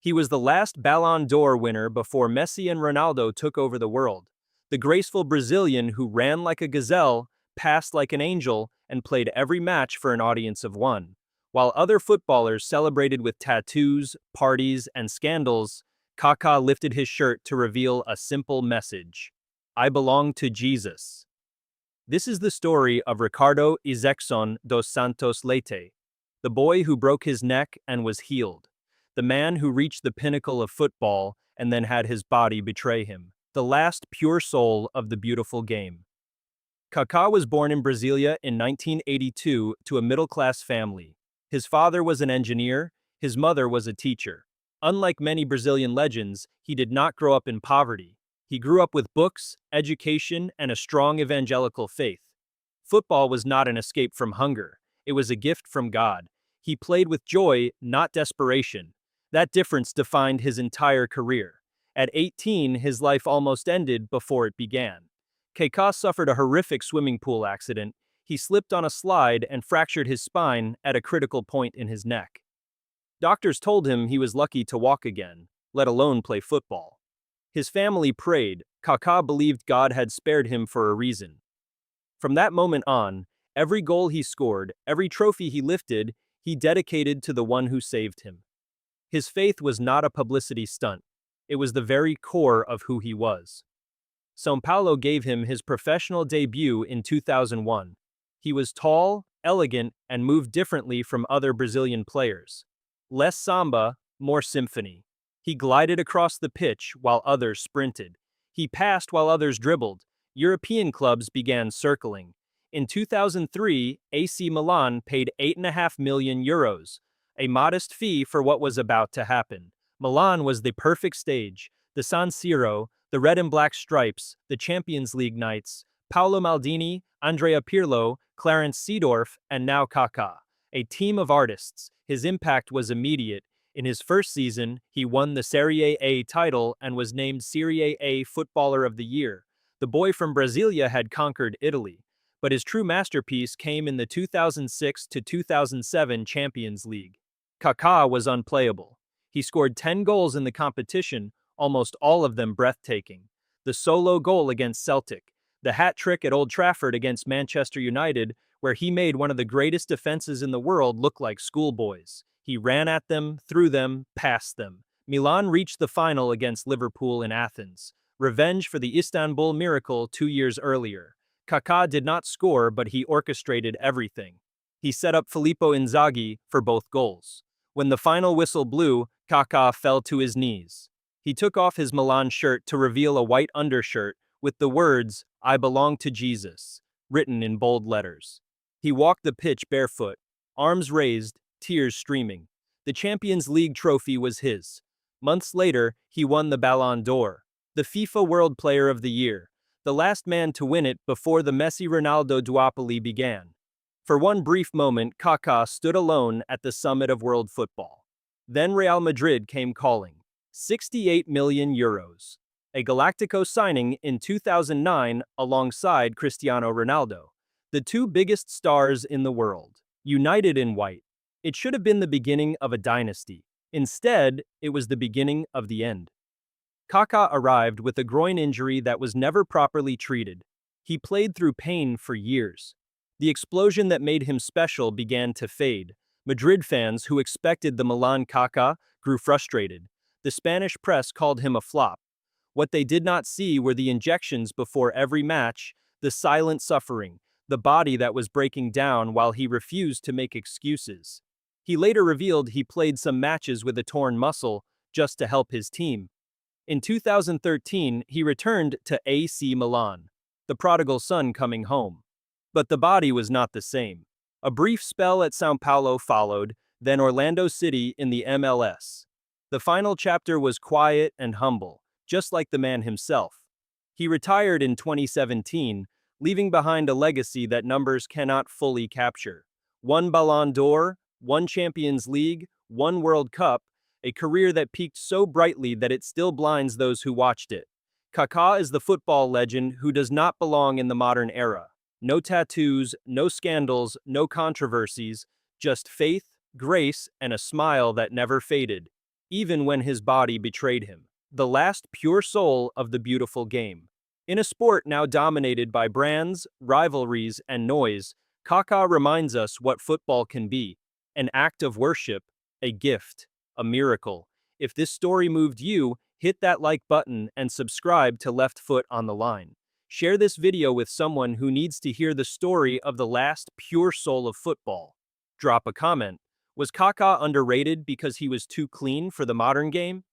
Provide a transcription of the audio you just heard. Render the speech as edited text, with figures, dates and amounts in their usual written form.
He was the last Ballon d'Or winner before Messi and Ronaldo took over the world. The graceful Brazilian who ran like a gazelle, passed like an angel, and played every match for an audience of one. While other footballers celebrated with tattoos, parties, and scandals, Kaká lifted his shirt to reveal a simple message: I belong to Jesus. This is the story of Ricardo Izecson dos Santos Leite, the boy who broke his neck and was healed, the man who reached the pinnacle of football and then had his body betray him, the last pure soul of the beautiful game. Kaká was born in Brasilia in 1982 to a middle-class family. His father was an engineer, his mother was a teacher. Unlike many Brazilian legends, he did not grow up in poverty. He grew up with books, education, and a strong evangelical faith. Football was not an escape from hunger. It was a gift from God. He played with joy, not desperation. That difference defined his entire career. At 18, his life almost ended before it began. Kaká suffered a horrific swimming pool accident. He slipped on a slide and fractured his spine at a critical point in his neck. Doctors told him he was lucky to walk again, let alone play football. His family prayed. Kaká believed God had spared him for a reason. From that moment on, every goal he scored, every trophy he lifted, he dedicated to the one who saved him. His faith was not a publicity stunt. It was the very core of who he was. São Paulo gave him his professional debut in 2001. He was tall, elegant, and moved differently from other Brazilian players. Less samba, more symphony. He glided across the pitch while others sprinted. He passed while others dribbled. European clubs began circling. In 2003, AC Milan paid €8.5 million, a modest fee for what was about to happen. Milan was the perfect stage. The San Siro, the red and black stripes, the Champions League nights, Paolo Maldini, Andrea Pirlo, Clarence Seedorf, and now Kaká. A team of artists. His impact was immediate. In his first season, he won the Serie A title and was named Serie A Footballer of the Year. The boy from Brasilia had conquered Italy, but his true masterpiece came in the 2006 to 2007 Champions League. Kaká was unplayable. He scored 10 goals in the competition, almost all of them breathtaking. The solo goal against Celtic, the hat trick at Old Trafford against Manchester United, where he made one of the greatest defenses in the world look like schoolboys. He ran at them, threw them, passed them. Milan reached the final against Liverpool in Athens. Revenge for the Istanbul miracle 2 years earlier. Kaká did not score, but he orchestrated everything. He set up Filippo Inzaghi for both goals. When the final whistle blew, Kaká fell to his knees. He took off his Milan shirt to reveal a white undershirt with the words, I belong to Jesus, written in bold letters. He walked the pitch barefoot, arms raised, tears streaming. The Champions League trophy was his. Months later, he won the Ballon d'Or, the FIFA World Player of the Year, the last man to win it before the Messi-Ronaldo duopoly began. For one brief moment, Kaká stood alone at the summit of world football. Then Real Madrid came calling. €68 million. A Galactico signing in 2009 alongside Cristiano Ronaldo. The two biggest stars in the world, united in white. It should have been the beginning of a dynasty. Instead, it was the beginning of the end. Kaká arrived with a groin injury that was never properly treated. He played through pain for years. The explosion that made him special began to fade. Madrid fans who expected the Milan Kaká grew frustrated. The Spanish press called him a flop. What they did not see were the injections before every match, the silent suffering, the body that was breaking down while he refused to make excuses. He later revealed he played some matches with a torn muscle just to help his team. In 2013, he returned to AC Milan, the prodigal son coming home. But the body was not the same. A brief spell at São Paulo followed, then Orlando City in the MLS. The final chapter was quiet and humble, just like the man himself. He retired in 2017, leaving behind a legacy that numbers cannot fully capture. One Ballon d'Or, one Champions League, one World Cup, a career that peaked so brightly that it still blinds those who watched it. Kaká is the football legend who does not belong in the modern era. No tattoos, no scandals, no controversies, just faith, grace, and a smile that never faded. even when his body betrayed him. The last pure soul of the beautiful game. In a sport now dominated by brands, rivalries, and noise, Kaká reminds us what football can be: an act of worship, a gift, a miracle. If this story moved you, hit that like button and subscribe to Left Foot on the Line. Share this video with someone who needs to hear the story of the last pure soul of football. Drop a comment. Was Kaká underrated because he was too clean for the modern game?